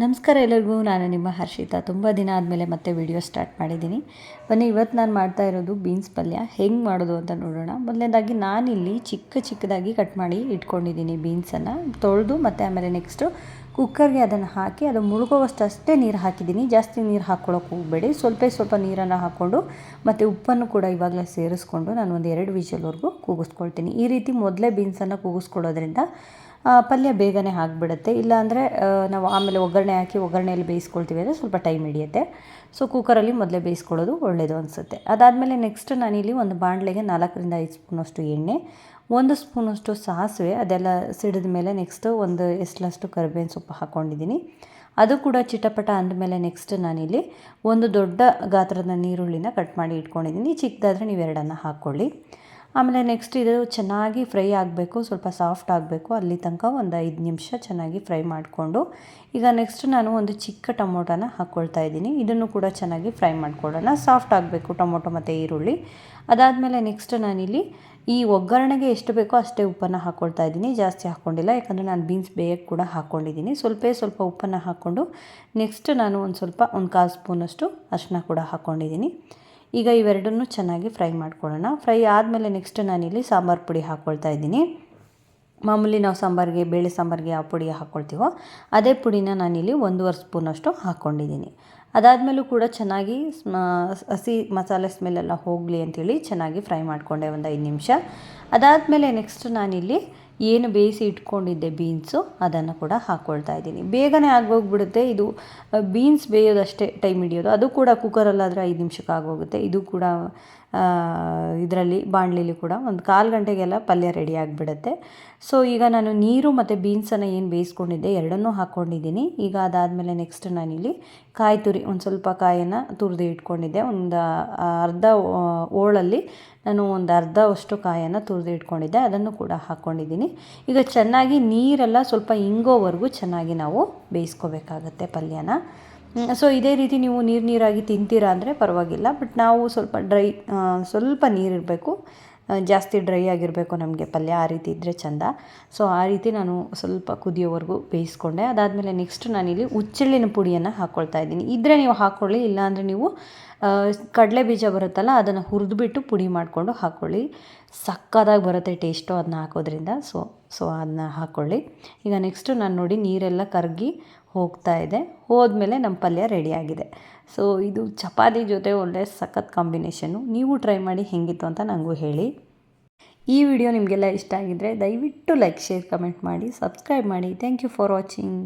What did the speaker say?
ನಮಸ್ಕಾರ ಎಲ್ಲರಿಗೂ. ನಾನು ನಿಮ್ಮ ಹರ್ಷಿತಾ. ತುಂಬ ದಿನ ಆದಮೇಲೆ ಮತ್ತೆ ವಿಡಿಯೋ ಸ್ಟಾರ್ಟ್ ಮಾಡಿದ್ದೀನಿ. ಬನ್ನಿ, ಇವತ್ತು ನಾನು ಮಾಡ್ತಾ ಇರೋದು ಬೀನ್ಸ್ ಪಲ್ಯ ಹೆಂಗೆ ಮಾಡೋದು ಅಂತ ನೋಡೋಣ. ಮೊದಲನೇದಾಗಿ ನಾನಿಲ್ಲಿ ಚಿಕ್ಕದಾಗಿ ಕಟ್ ಮಾಡಿ ಇಟ್ಕೊಂಡಿದ್ದೀನಿ ಬೀನ್ಸನ್ನು ತೊಳೆದು. ಮತ್ತು ಆಮೇಲೆ ನೆಕ್ಸ್ಟು ಕುಕ್ಕರ್ಗೆ ಅದನ್ನು ಹಾಕಿ ಅದು ಮುಳುಗೋವಷ್ಟು ಅಷ್ಟೇ ನೀರು ಹಾಕಿದ್ದೀನಿ. ಜಾಸ್ತಿ ನೀರು ಹಾಕ್ಕೊಳ್ಳೋಕೆ ಹೋಗಬೇಡಿ. ಸ್ವಲ್ಪ ನೀರನ್ನು ಹಾಕ್ಕೊಂಡು ಮತ್ತು ಉಪ್ಪನ್ನು ಕೂಡ ಇವಾಗಲೇ ಸೇರಿಸ್ಕೊಂಡು ನಾನು ಒಂದು 2 ವಿಷಲ್ವರೆಗೂ ಕೂಗಿಸ್ಕೊಳ್ತೀನಿ. ಈ ರೀತಿ ಮೊದಲೇ ಬೀನ್ಸನ್ನು ಕೂಗಿಸ್ಕೊಡೋದ್ರಿಂದ ಪಲ್ಯ ಬೇಗನೆ ಆಗಿಬಿಡುತ್ತೆ. ಇಲ್ಲಾಂದರೆ ನಾವು ಆಮೇಲೆ ಒಗ್ಗರಣೆ ಹಾಕಿ ಒಗ್ಗರಣೆಯಲ್ಲಿ ಬೇಯಿಸ್ಕೊಳ್ತೀವಿ ಅಂದರೆ ಸ್ವಲ್ಪ ಟೈಮ್ ಹಿಡಿಯುತ್ತೆ. ಸೊ ಕುಕ್ಕರಲ್ಲಿ ಮೊದಲೇ ಬೇಯಿಸ್ಕೊಳ್ಳೋದು ಒಳ್ಳೆಯದು ಅನಿಸುತ್ತೆ. ಅದಾದಮೇಲೆ ನೆಕ್ಸ್ಟ್ ನಾನಿಲ್ಲಿ ಒಂದು ಬಾಣಲೆಗೆ 4ರಿಂದ 5 ಸ್ಪೂನಷ್ಟು ಎಣ್ಣೆ, 1 ಸ್ಪೂನಷ್ಟು ಸಾಸಿವೆ, ಅದೆಲ್ಲ ಸಿಡಿದ ಮೇಲೆ ನೆಕ್ಸ್ಟು ಒಂದು ಎಸ್ಲಷ್ಟು ಕರಿಬೇವಿನ ಸೊಪ್ಪು ಹಾಕ್ಕೊಂಡಿದ್ದೀನಿ. ಅದು ಕೂಡ ಚಿಟಪಟ ಅಂದಮೇಲೆ ನೆಕ್ಸ್ಟ್ ನಾನಿಲ್ಲಿ ಒಂದು ದೊಡ್ಡ ಗಾತ್ರದ ಈರುಳ್ಳಿನ ಕಟ್ ಮಾಡಿ ಇಟ್ಕೊಂಡಿದ್ದೀನಿ. ಚಿಕ್ಕದಾದರೆ ನೀವು 2 ಹಾಕ್ಕೊಳ್ಳಿ. ಆಮೇಲೆ ನೆಕ್ಸ್ಟ್ ಇದು ಚೆನ್ನಾಗಿ ಫ್ರೈ ಆಗಬೇಕು, ಸ್ವಲ್ಪ ಸಾಫ್ಟ್ ಆಗಬೇಕು. ಅಲ್ಲಿ ತನಕ ಒಂದು 5 ನಿಮಿಷ ಚೆನ್ನಾಗಿ ಫ್ರೈ ಮಾಡಿಕೊಂಡು ಈಗ ನೆಕ್ಸ್ಟ್ ನಾನು ಒಂದು ಚಿಕ್ಕ ಟೊಮೊಟೊನ ಹಾಕ್ಕೊಳ್ತಾ ಇದ್ದೀನಿ. ಇದನ್ನು ಕೂಡ ಚೆನ್ನಾಗಿ ಫ್ರೈ ಮಾಡ್ಕೊಳ್ಳೋಣ. ಸಾಫ್ಟ್ ಆಗಬೇಕು ಟೊಮೊಟೊ ಮತ್ತು ಈರುಳ್ಳಿ. ಅದಾದಮೇಲೆ ನೆಕ್ಸ್ಟ್ ನಾನಿಲ್ಲಿ ಈ ಒಗ್ಗರಣೆಗೆ ಎಷ್ಟು ಬೇಕೋ ಅಷ್ಟೇ ಉಪ್ಪನ್ನು ಹಾಕ್ಕೊಳ್ತಾ ಇದ್ದೀನಿ. ಜಾಸ್ತಿ ಹಾಕ್ಕೊಂಡಿಲ್ಲ, ಯಾಕಂದರೆ ನಾನು ಬೀನ್ಸ್ ಬೇಯಕ್ಕೆ ಕೂಡ ಹಾಕ್ಕೊಂಡಿದ್ದೀನಿ. ಸ್ವಲ್ಪ ಉಪ್ಪನ್ನು ಹಾಕ್ಕೊಂಡು ನೆಕ್ಸ್ಟ್ ನಾನು ಒಂದು 1/4 ಸ್ಪೂನಷ್ಟು ಅರಿಶಿನ ಕೂಡ ಹಾಕ್ಕೊಂಡಿದ್ದೀನಿ. ಈಗ ಇವೆರಡನ್ನೂ ಚೆನ್ನಾಗಿ ಫ್ರೈ ಮಾಡ್ಕೊಳ್ಳೋಣ. ಫ್ರೈ ಆದಮೇಲೆ ನೆಕ್ಸ್ಟ್ ನಾನಿಲ್ಲಿ ಸಾಂಬಾರು ಪುಡಿ ಹಾಕ್ಕೊಳ್ತಾ ಇದ್ದೀನಿ. ಮಾಮೂಲಿ ನಾವು ಬೇಳೆ ಸಾಂಬಾರಿಗೆ ಯಾವ ಪುಡಿ ಹಾಕ್ಕೊಳ್ತೀವೋ ಅದೇ ಪುಡಿನ ನಾನಿಲ್ಲಿ 1.5 ಸ್ಪೂನಷ್ಟು ಹಾಕ್ಕೊಂಡಿದ್ದೀನಿ. ಅದಾದಮೇಲೂ ಕೂಡ ಚೆನ್ನಾಗಿ ಹಸಿ ಮಸಾಲೆ ಸ್ಮೆಲ್ಲೆಲ್ಲ ಹೋಗಲಿ ಅಂಥೇಳಿ ಚೆನ್ನಾಗಿ ಫ್ರೈ ಮಾಡಿಕೊಂಡೆ ಒಂದು 5 ನಿಮಿಷ. ಅದಾದಮೇಲೆ ನೆಕ್ಸ್ಟ್ ನಾನಿಲ್ಲಿ ಏನು ಬೇಯಿಸಿ ಇಟ್ಕೊಂಡಿದ್ದೆ ಬೀನ್ಸು ಅದನ್ನು ಕೂಡ ಹಾಕ್ಕೊಳ್ತಾ ಇದ್ದೀನಿ. ಬೇಗನೆ ಆಗೋಗ್ಬಿಡುತ್ತೆ. ಇದು ಬೀನ್ಸ್ ಬೇಯೋದಷ್ಟೇ ಟೈಮ್ ಹಿಡಿಯೋದು. ಅದು ಕೂಡ ಕುಕ್ಕರಲ್ಲಾದರೆ 5 ನಿಮಿಷಕ್ಕೆ ಆಗೋಗುತ್ತೆ. ಇದು ಕೂಡ ಇದರಲ್ಲಿ ಬಾಣಲಿಲಿ ಕೂಡ ಒಂದು 1/4 ಗಂಟೆಗೆಲ್ಲ ಪಲ್ಯ ರೆಡಿ ಆಗಿಬಿಡುತ್ತೆ. ಸೊ ಈಗ ನಾನು ನೀರು ಮತ್ತು ಬೀನ್ಸನ್ನು ಏನು ಬೇಯಿಸ್ಕೊಂಡಿದ್ದೆ ಎರಡನ್ನೂ ಹಾಕ್ಕೊಂಡಿದ್ದೀನಿ. ಈಗ ಅದಾದಮೇಲೆ ನೆಕ್ಸ್ಟ್ ನಾನಿಲ್ಲಿ ಕಾಯಿ ತುರಿ ಒಂದು ಸ್ವಲ್ಪ ಕಾಯನ್ನು ತುರಿದು ಇಟ್ಕೊಂಡಿದ್ದೆ. ಒಂದು ಅರ್ಧ ಓಳಲ್ಲಿ ನಾನು ಒಂದು ಅರ್ಧವಷ್ಟು ಕಾಯನ್ನು ತುರಿದು ಇಟ್ಕೊಂಡಿದ್ದೆ, ಅದನ್ನು ಕೂಡ ಹಾಕ್ಕೊಂಡಿದ್ದೀನಿ. ಈಗ ಚೆನ್ನಾಗಿ ನೀರೆಲ್ಲ ಸ್ವಲ್ಪ ಇಂಗೋವರೆಗೂ ಚೆನ್ನಾಗಿ ನಾವು ಬೇಯಿಸ್ಕೋಬೇಕಾಗತ್ತೆ ಪಲ್ಯನ. ಸೊ ಇದೇ ರೀತಿ ನೀವು ನೀರಾಗಿ ತಿಂತೀರಾ ಅಂದರೆ ಪರವಾಗಿಲ್ಲ. ಬಟ್ ನಾವು ಸ್ವಲ್ಪ ನೀರಿರಬೇಕು, ಜಾಸ್ತಿ ಡ್ರೈ ಆಗಿರಬೇಕು ನಮಗೆ ಪಲ್ಯ, ಆ ರೀತಿ ಇದ್ದರೆ ಚೆಂದ. ಸೊ ಆ ರೀತಿ ನಾನು ಸ್ವಲ್ಪ ಕುದಿಯೋವರೆಗೂ ಬೇಯಿಸ್ಕೊಂಡೆ. ಅದಾದಮೇಲೆ ನೆಕ್ಸ್ಟ್ ನಾನಿಲ್ಲಿ ಹುಚ್ಚೆಳ್ಳಿನ ಪುಡಿಯನ್ನು ಹಾಕ್ಕೊಳ್ತಾ ಇದ್ದೀನಿ. ಇದ್ದರೆ ನೀವು ಹಾಕ್ಕೊಳ್ಳಿ, ಇಲ್ಲಾಂದರೆ ನೀವು ಕಡಲೆ ಬೀಜ ಬರುತ್ತಲ್ಲ ಅದನ್ನು ಹುರಿದ್ಬಿಟ್ಟು ಪುಡಿ ಮಾಡಿಕೊಂಡು ಹಾಕ್ಕೊಳ್ಳಿ. ಸಕ್ಕತ್ತಾಗಿ ಬರುತ್ತೆ ಟೇಸ್ಟು ಅದನ್ನ ಹಾಕೋದ್ರಿಂದ. ಸೊ ಅದನ್ನ ಹಾಕ್ಕೊಳ್ಳಿ. ಈಗ ನೆಕ್ಸ್ಟು ನಾನು ನೋಡಿ ನೀರೆಲ್ಲ ಕರಗಿ ಹೋಗ್ತಾ ಇದೆ. ಹೋದ್ಮೇಲೆ ನಮ್ಮ ಪಲ್ಯ ರೆಡಿಯಾಗಿದೆ. ಸೊ ಇದು ಚಪಾತಿ ಜೊತೆ ಒಳ್ಳೆ ಸಖತ್ ಕಾಂಬಿನೇಷನ್ನು. ನೀವು ಟ್ರೈ ಮಾಡಿ ಹೇಗಿತ್ತು ಅಂತ ನನಗೂ ಹೇಳಿ. ಈ ವಿಡಿಯೋ ನಿಮಗೆಲ್ಲ ಇಷ್ಟ ಆಗಿದ್ದರೆ ದಯವಿಟ್ಟು ಲೈಕ್, ಶೇರ್, ಕಮೆಂಟ್ ಮಾಡಿ, ಸಬ್ಸ್ಕ್ರೈಬ್ ಮಾಡಿ. Thank you for watching.